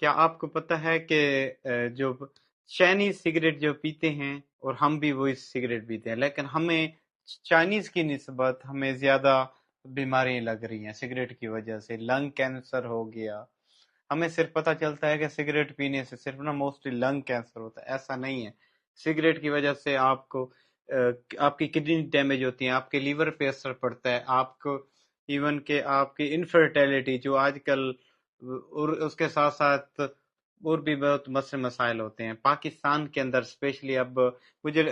کیا آپ کو پتہ ہے کہ جو چائنیز سگریٹ جو پیتے ہیں اور ہم بھی وہی سگریٹ پیتے ہیں، لیکن ہمیں چائنیز کی نسبت ہمیں زیادہ بیماریاں لگ رہی ہیں سگریٹ کی وجہ سے، لنگ کینسر ہو گیا۔ ہمیں صرف پتہ چلتا ہے کہ سگریٹ پینے سے صرف نا موسٹلی لنگ کینسر ہوتا ہے، ایسا نہیں ہے۔ سگریٹ کی وجہ سے آپ کو آپ کی کڈنی ڈیمیج ہوتی ہیں، آپ کے لیور پہ اثر پڑتا ہے، آپ کو ایون کہ آپ کی انفرٹیلٹی جو آج کل، اور اس کے ساتھ ساتھ اور بھی بہت مسائل ہوتے ہیں پاکستان کے اندر اسپیشلی۔ اب مجھے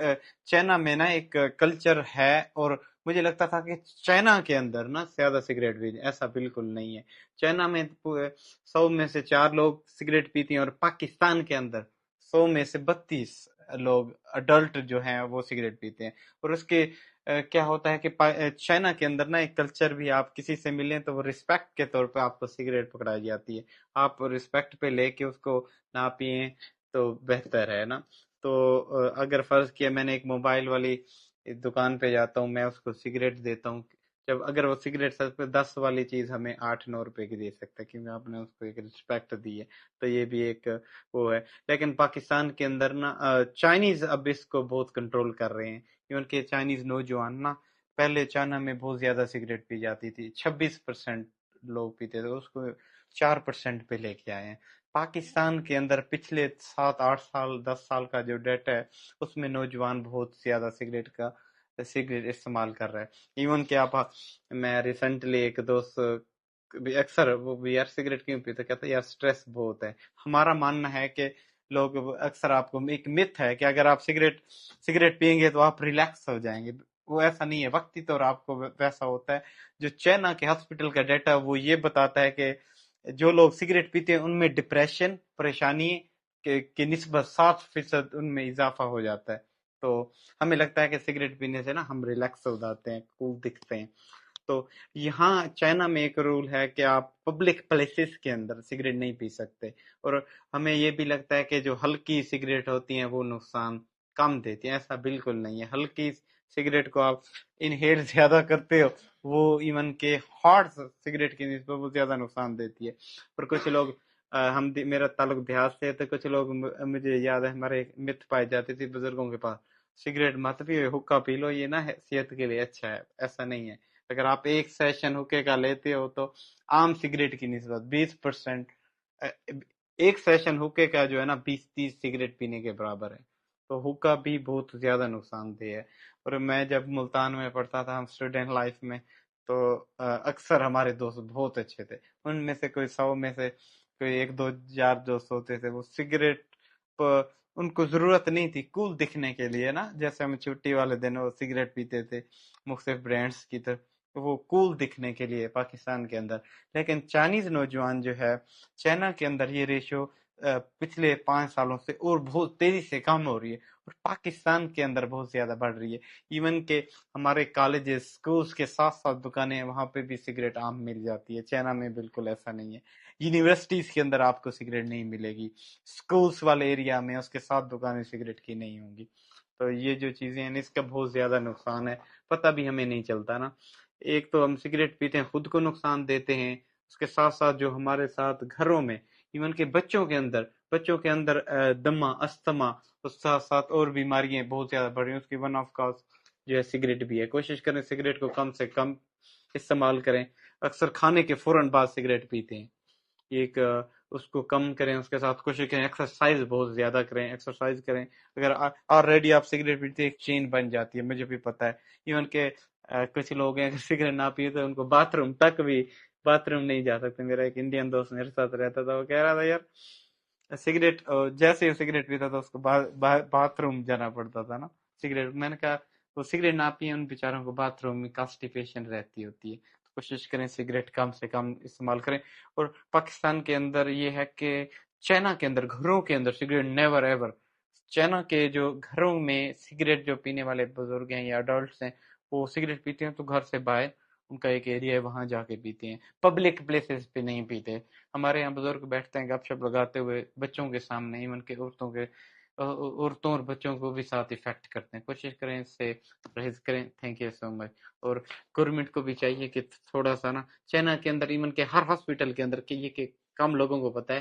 چائنا میں نا ایک کلچر ہے، اور مجھے لگتا تھا کہ چائنا کے اندر نا زیادہ سگریٹ بھی، ایسا بالکل نہیں ہے۔ چائنا میں 100 میں سے 4 لوگ سگریٹ پیتے ہیں، اور پاکستان کے اندر 100 میں سے 32 لوگ اڈلٹ جو ہیں وہ سگریٹ پیتے ہیں۔ اور اس کے کیا ہوتا ہے کہ چائنا کے اندر نا ایک کلچر بھی، آپ کسی سے ملیں تو وہ رسپیکٹ کے طور پہ آپ کو سگریٹ پکڑائی جاتی ہے، آپ رسپیکٹ پہ لے کے اس کو نہ پئیں تو بہتر ہے نا۔ تو اگر فرض کیا میں نے ایک موبائل والی دکان پہ جاتا ہوں، میں اس کو سگریٹ دیتا ہوں، جب اگر وہ سگریٹ 10 والی چیز ہمیں 8-9 روپے کی دے سکتا ہے، کیونکہ آپ نے اس کو ایک رسپیکٹ دی ہے، تو یہ بھی ایک وہ ہے۔ لیکن پاکستان کے اندر نا چائنیز اب اس کو بہت کنٹرول کر رہے ہیں، کیونکہ چائنیز نوجوان نا، پہلے چائنا میں بہت زیادہ سگریٹ پی جاتی تھی، 26% لوگ پیتے تھے، اس کو 4% پہ لے کے آئے ہیں۔ پاکستان کے اندر پچھلے 7-8 سال 10 سال کا جو ڈیٹا ہے، اس میں نوجوان بہت زیادہ سگریٹ استعمال کر رہا ہے۔ ایون کہ آپ، میں ریسنٹلی ایک دوست بھی اکثر وہ بھی یار سگریٹ کیوں پیتے، کہتے یار سٹریس بہت ہے۔ ہمارا ماننا ہے کہ لوگ اکثر، آپ کو ایک مت ہے کہ اگر آپ سگریٹ پئیں گے تو آپ ریلیکس ہو جائیں گے، وہ ایسا نہیں ہے، وقتی طور آپ کو ویسا ہوتا ہے۔ جو چائنا کے ہاسپٹل کا ڈیٹا وہ یہ بتاتا ہے کہ جو لوگ سگریٹ پیتے ہیں ان میں ڈپریشن، پریشانی کی نسبت 7% ان میں اضافہ ہو جاتا ہے۔ تو ہمیں لگتا ہے کہ سگریٹ پینے سے نا ہم ریلیکس ہو جاتے ہیں، کول دکھتے ہیں۔ تو یہاں چائنا میں ایک رول ہے کہ آپ پبلک پلیسز کے اندر سگریٹ نہیں پی سکتے، اور ہمیں یہ بھی لگتا ہے کہ جو ہلکی سگریٹ ہوتی ہیں وہ نقصان کم دیتی ہیں، ایسا بالکل نہیں ہے۔ ہلکی سگریٹ کو آپ انہیل زیادہ کرتے ہو، وہ ایون کہ ہارڈ سگریٹ کی نسبت وہ زیادہ نقصان دیتی ہے۔ اور کچھ لوگ میرا تعلق دیہات سے ہے، تو کچھ لوگ مجھے یاد ہے ہمارے ایک مت پائی جاتی تھی بزرگوں کے پاس، سگریٹ مت پیو، حقہ پی لو، یہ نا صحت کے لیے اچھا ہے۔ ایسا نہیں ہے، اگر آپ ایک سیشن حقے کا لیتے ہو تو عام سگریٹ کی نسبت 20%، ایک سیشن حقے کا جو ہے نا 20-30 سگریٹ پینے کے برابر ہے۔ تو حقہ بھی بہت زیادہ نقصان دہ ہے۔ اور میں جب ملتان میں پڑھتا تھا، ہم اسٹوڈنٹ لائف میں، تو اکثر ہمارے دوست بہت اچھے تھے، ان میں سے کوئی 100 میں سے کوئی 1-2 دوست ہوتے تھے، وہ سگریٹ ان کو ضرورت نہیں تھی کول دکھنے کے لیے نا، جیسے ہم چھٹی والے دن وہ سگریٹ پیتے تھے مختلف برانڈز کی، تو وہ کول دکھنے کے لیے پاکستان کے اندر۔ لیکن چائنیز نوجوان جو ہے، چائنا کے اندر یہ ریشو پچھلے 5 سالوں سے اور بہت تیزی سے کم ہو رہی ہے، اور پاکستان کے اندر بہت زیادہ بڑھ رہی ہے۔ ایون کہ ہمارے کالجز، سکولز کے ساتھ ساتھ دکانیں ہیں، وہاں پہ بھی سگریٹ عام مل جاتی ہے۔ چائنا میں بالکل ایسا نہیں ہے، یونیورسٹیز کے اندر آپ کو سگریٹ نہیں ملے گی، سکولز والے ایریا میں اس کے ساتھ دکانیں سگریٹ کی نہیں ہوں گی۔ تو یہ جو چیزیں ہیں اس کا بہت زیادہ نقصان ہے، پتہ بھی ہمیں نہیں چلتا نا۔ ایک تو ہم سگریٹ پیتے ہیں، خود کو نقصان دیتے ہیں، اس کے ساتھ ساتھ جو ہمارے ساتھ گھروں میں، ایون کہ بچوں کے اندر دمہ، استما، اس ساتھ ساتھ اور بیماریاں بہت زیادہ بڑھ رہی ہیں، اس کی ون آف کاز جو ہے سگریٹ بھی ہے۔ کوشش کریں سگریٹ کو کم سے کم استعمال کریں، اکثر کھانے کے فوراً بعد سگریٹ پیتے ہیں، ایک اس کو کم کریں، اس کے ساتھ کوشش کریں ایکسرسائز بہت زیادہ کریں، ایکسرسائز کریں۔ اگر آلریڈی آپ سگریٹ پیتے ایک چین بن جاتی ہے، مجھے بھی پتہ ہے۔ ایون کہ کچھ لوگ ہیں اگر سگریٹ نہ پیے تو ان کو باتھ روم نہیں جا سکتے۔ میرا ایک انڈین دوست میرے ساتھ رہتا تھا، وہ کہہ رہا تھا یار سگریٹ جیسے ہی سگریٹ پیتا تھا اس کو باتھ روم جانا پڑتا تھا نا سگریٹ۔ میں نے کہا وہ سگریٹ نہ پیے، ان بیچاروں کو باتھ روم میں کانسٹیپیشن رہتی ہوتی ہے۔ کوشش کریں سگریٹ کم سے کم استعمال کریں۔ اور پاکستان کے اندر یہ ہے کہ چائنا کے اندر گھروں کے اندر سگریٹ نیور ایور، چائنا کے جو گھروں میں سگریٹ جو پینے والے بزرگ ہیں یا اڈلٹس ہیں، وہ سگریٹ پیتے ہیں تو گھر سے باہر ان کا ایک ایریا ہے وہاں جا کے پیتے ہیں، پبلک پلیسز پہ نہیں پیتے۔ ہمارے یہاں بزرگ بیٹھتے ہیں گپ شپ لگاتے ہوئے بچوں کے سامنے، ایون کہ عورتوں اور بچوں کو بھی ساتھ افیکٹ کرتے ہیں۔ کوشش کریں اس سے پرہیز کریں۔ تھینک یو سو مچ۔ اور گورنمنٹ کو بھی چاہیے کہ تھوڑا سا نا، چائنا کے اندر ایون کہ ہر ہاسپٹل کے اندر کہ یہ کہ کم لوگوں کو پتہ ہے